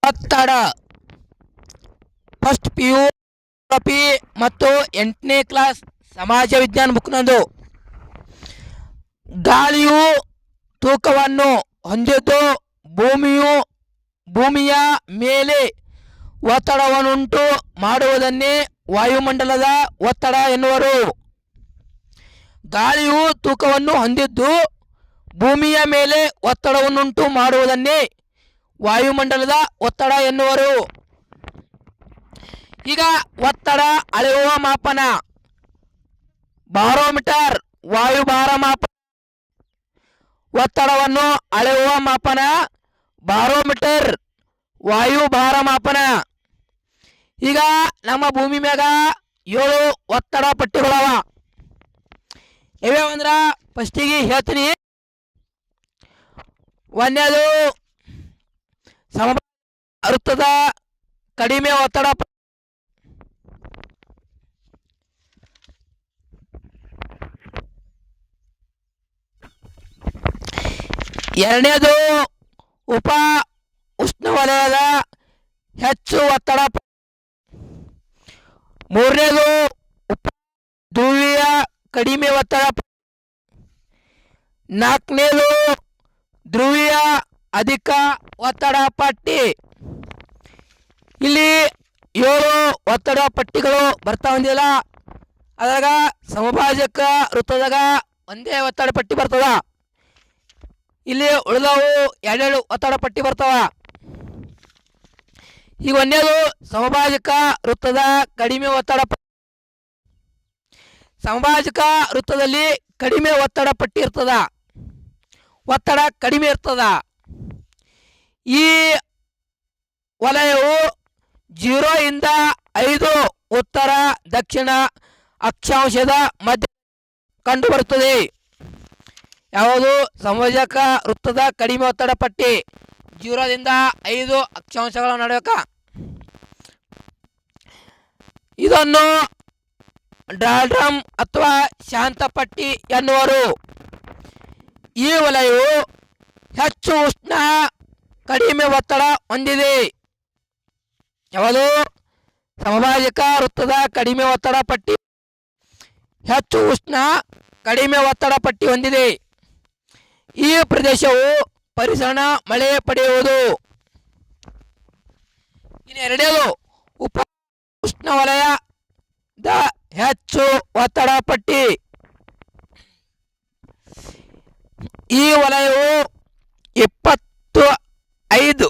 ಒತ್ತಡ first PU ಮತ್ತು 8ನೇ class ಸಮಾಜ ವಿಜ್ಞಾನ ಬುಕ್ನದು. ಗಾಳಿಯು ತೂಕವನ್ನು ಹೊಂದಿದ್ದು ಭೂಮಿಯ ಮೇಲೆ ಒತ್ತಡವನ್ನುಂಟು ಮಾಡುವುದನ್ನೇ ವಾಯುಮಂಡಲದ ಒತ್ತಡ ಎನ್ನುವರು. ಗಾಳಿಯು ತೂಕವನ್ನು ಹೊಂದಿದ್ದು ಭೂಮಿಯ ಮೇಲೆ ಒತ್ತಡವನ್ನುಂಟು ಮಾಡುವುದನ್ನೇ ವಾಯುಮಂಡಲದ ಒತ್ತಡ ಎನ್ನುವರು. ಈಗ ಒತ್ತಡ ಅಳೆಯುವ ಮಾಪನ ಬಾರೋಮೀಟರ್ ವಾಯುಭಾರ ಮಾಪನ. ಒತ್ತಡವನ್ನು ಅಳೆಯುವ ಮಾಪನ ಬಾರೋಮೀಟರ್ ವಾಯುಭಾರ ಮಾಪನ. ಈಗ ನಮ್ಮ ಭೂಮಿ ಮ್ಯಾಗ 7 ಒತ್ತಡ ಪಟ್ಟಿಗಳವ. ಯಾವ್ಯಾವಂದ್ರ ಫಸ್ಟಿಗೆ ಹೇಳ್ತೀನಿ. ಒಂದನೇದು ವೃತ್ತದ ಕಡಿಮೆ ಒತ್ತಡ. ಎರಡನೇದು ಉಪ ಉಷ್ಣವಲಯದ ಹೆಚ್ಚು ಒತ್ತಡ. ಮೂರನೇದು ಉಪ ಧ್ರುವೀಯ ಕಡಿಮೆ ಒತ್ತಡ. ನಾಲ್ಕನೇದು ಧ್ರುವೀಯ ಅಧಿಕ ಒತ್ತಡ ಪಟ್ಟಿ. ಇಲ್ಲಿ 7 ಒತ್ತಡ ಪಟ್ಟಿಗಳು ಬರ್ತಾ ಹೊಂದಿಲ್ಲ. ಅದ್ರಾಗ ಸಮಭಾಜಕ ವೃತ್ತದಾಗ ಒಂದೇ ಒತ್ತಡ ಪಟ್ಟಿ ಬರ್ತದ. ಇಲ್ಲಿ ಉಳಿದವು 2 ಒತ್ತಡ ಪಟ್ಟಿ ಬರ್ತಾವ. ಈಗ ಒಂದೇದು ಸಮಭಾಜಕ ವೃತ್ತದ ಕಡಿಮೆ ಒತ್ತಡ. ಸಮಭಾಜಕ ವೃತ್ತದಲ್ಲಿ ಕಡಿಮೆ ಒತ್ತಡ ಪಟ್ಟಿ ಇರ್ತದ, ಒತ್ತಡ ಕಡಿಮೆ ಇರ್ತದ. ಈ ವಲಯವು 0 ಇಂದ 5 ಉತ್ತರ ದಕ್ಷಿಣ ಅಕ್ಷಾಂಶದ ಮಧ್ಯ ಕಂಡುಬರುತ್ತದೆ. ಯಾವುದು ಸಮಭಾಜಕ ವೃತ್ತದ ಕಡಿಮೆ ಒತ್ತಡ ಪಟ್ಟಿ 0 ದಿಂದ 5 ಅಕ್ಷಾಂಶಗಳ ನಡುವೆ. ಇದನ್ನು ಡಾಲ್ಡ್ರಮ್ ಅಥವಾ ಶಾಂತ ಪಟ್ಟಿ ಎನ್ನುವರು. ಈ ವಲಯವು ಹೆಚ್ಚು ಉಷ್ಣ ಕಡಿಮೆ ಒತ್ತಡ ಹೊಂದಿದೆ. ಯಾವುದು ಸಮಭಾಜಕ ವೃತ್ತದ ಕಡಿಮೆ ಒತ್ತಡ ಪಟ್ಟಿ ಹೆಚ್ಚು ಉಷ್ಣ ಕಡಿಮೆ ಒತ್ತಡ ಪಟ್ಟಿ ಹೊಂದಿದೆ. ಈ ಪ್ರದೇಶವು ಪರಿಸರ ಮಳೆ ಪಡೆಯುವುದು. ಇನ್ನು ಎರಡನೇದು ಉಪ ಉಷ್ಣವಲಯದ ಹೆಚ್ಚು ಒತ್ತಡ ಪಟ್ಟಿ. ಈ ವಲಯವು 25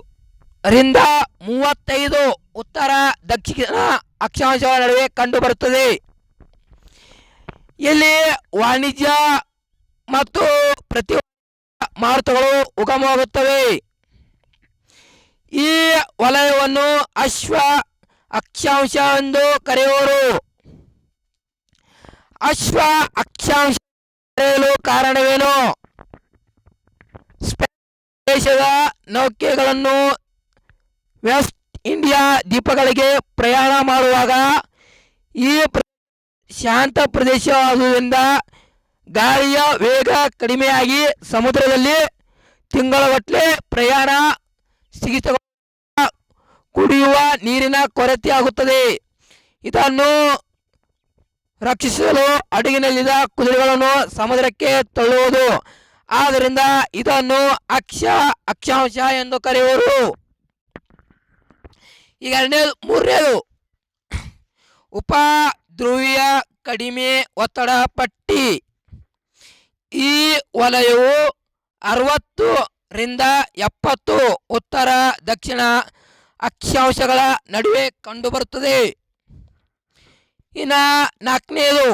ರಿಂದ 35 ಉತ್ತರ ದಕ್ಷಿಣ ಅಕ್ಷಾಂಶಗಳ ನಡುವೆ ಕಂಡುಬರುತ್ತದೆ. ಇಲ್ಲಿ ವಾಣಿಜ್ಯ ಮತ್ತು ಪ್ರತಿ ಮಾರುತಗಳು ಉಗಮವಾಗುತ್ತವೆ. ಈ ವಲಯವನ್ನು ಅಶ್ವ ಅಕ್ಷಾಂಶ ಎಂದು ಕರೆಯುವರು. ಅಶ್ವ ಅಕ್ಷಾಂಶ ಕರೆಯಲು ಕಾರಣವೇನು? ಸ್ಪೇನ್ ದೇಶದ ನೌಕೆಗಳನ್ನು ವೆಸ್ಟ್ ಇಂಡಿಯಾ ದ್ವೀಪಗಳಿಗೆ ಪ್ರಯಾಣ ಮಾಡುವಾಗ ಈ ಶಾಂತ ಪ್ರದೇಶವಾದುದರಿಂದ ಗಾಳಿಯ ವೇಗ ಕಡಿಮೆಯಾಗಿ ಸಮುದ್ರದಲ್ಲಿ ತಿಂಗಳಗಟ್ಟಲೆ ಪ್ರಯಾಣ ಸ್ಥಗಿತಗೊಂಡ ಕುಡಿಯುವ ನೀರಿನ ಕೊರತೆಯಾಗುತ್ತದೆ. ಇದನ್ನು ರಕ್ಷಿಸಲು ಹಡಗಿನಲ್ಲಿದ್ದ ಕುದುರೆಗಳನ್ನು ಸಮುದ್ರಕ್ಕೆ ತಳ್ಳುವುದು. ಆದ್ದರಿಂದ ಇದನ್ನು ಅಕ್ಷಾಂಶ ಎಂದು ಕರೆಯುವರು. ಈಗ ಮೂರನೇದು ಉಪ ಧ್ರುವೀಯ ಕಡಿಮೆ ಒತ್ತಡ ಪಟ್ಟಿ. ಈ ವಲಯವು 60 ರಿಂದ 70 ಉತ್ತರ ದಕ್ಷಿಣ ಅಕ್ಷಾಂಶಗಳ ನಡುವೆ ಕಂಡುಬರುತ್ತದೆ. ಇನ್ನು ನಾಲ್ಕನೇದು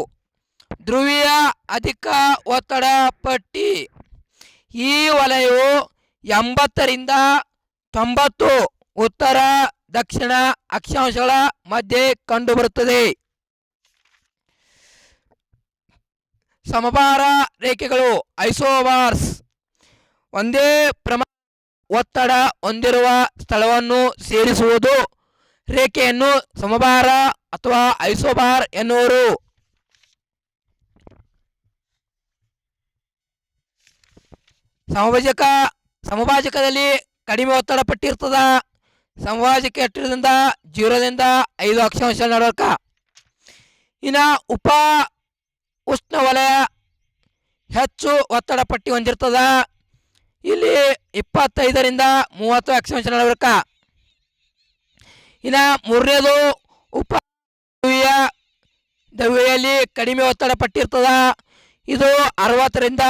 ಧ್ರುವೀಯ ಅಧಿಕ ಒತ್ತಡ ಪಟ್ಟಿ. ಈ ವಲಯವು 80 ರಿಂದ 90 ಉತ್ತರ ದಕ್ಷಿಣ ಅಕ್ಷಾಂಶಗಳ ಮಧ್ಯೆ ಕಂಡುಬರುತ್ತದೆ. ಸಮಭಾರ ರೇಖೆಗಳು ಐಸೋಬಾರ್ಸ್ ಒಂದೇ ಪ್ರಮಾಣ ಒತ್ತಡ ಹೊಂದಿರುವ ಸ್ಥಳವನ್ನು ಸೇರಿಸುವುದು ರೇಖೆಯನ್ನು ಸಮಭಾರ ಅಥವಾ ಐಸೋಬಾರ್ ಎನ್ನುವರು. ಸಮಭಾಜಕದಲ್ಲಿ ಕಡಿಮೆ ಒತ್ತಡ ಪಟ್ಟಿ ಇರ್ತದ, ಸಮಭಾಜಕ ಎಷ್ಟರಿಂದ 0ದಿಂದ 5 ಅಕ್ಷಾಂಶ ನಡವರ್ಕ. ಇನ್ನು ಉಪ ಉಷ್ಣವಲಯ ಹೆಚ್ಚು ಒತ್ತಡ ಪಟ್ಟಿ ಹೊಂದಿರ್ತದ. ಇಲ್ಲಿ 25ರಿಂದ 30 ಅಕ್ಷಾಂಶ ನಡವರ್ಕ. ಇನ್ನು ಮೂರನೇದು ಉಪ ದ್ರವ್ಯಲ್ಲಿ ಕಡಿಮೆ ಒತ್ತಡ ಪಟ್ಟಿ ಇರ್ತದ. ಇದು 60ರಿಂದ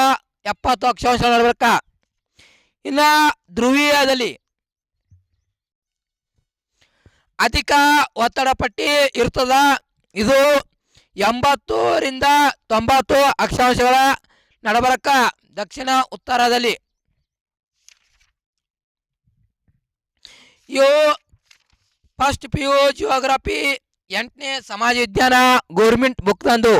70 ಅಕ್ಷಾಂಶ ನಡವರ್ಕ. ಇನ್ನು ಧ್ರುವೀಯದಲ್ಲಿ ಅಧಿಕ ಒತ್ತಡ ಪಟ್ಟಿ ಇರ್ತದ. ಇದು 80ರಿಂದ 90 ಅಕ್ಷಾಂಶಗಳ ನಡಬರಕ ದಕ್ಷಿಣ ಉತ್ತರದಲ್ಲಿ. ಇವು ಫಸ್ಟ್ PU ಜಿಯೋಗ್ರಫಿ 8ನೇ ಸಮಾಜ ವಿಜ್ಞಾನ ಗೌರ್ಮೆಂಟ್ ಬುಕ್ ತಂದು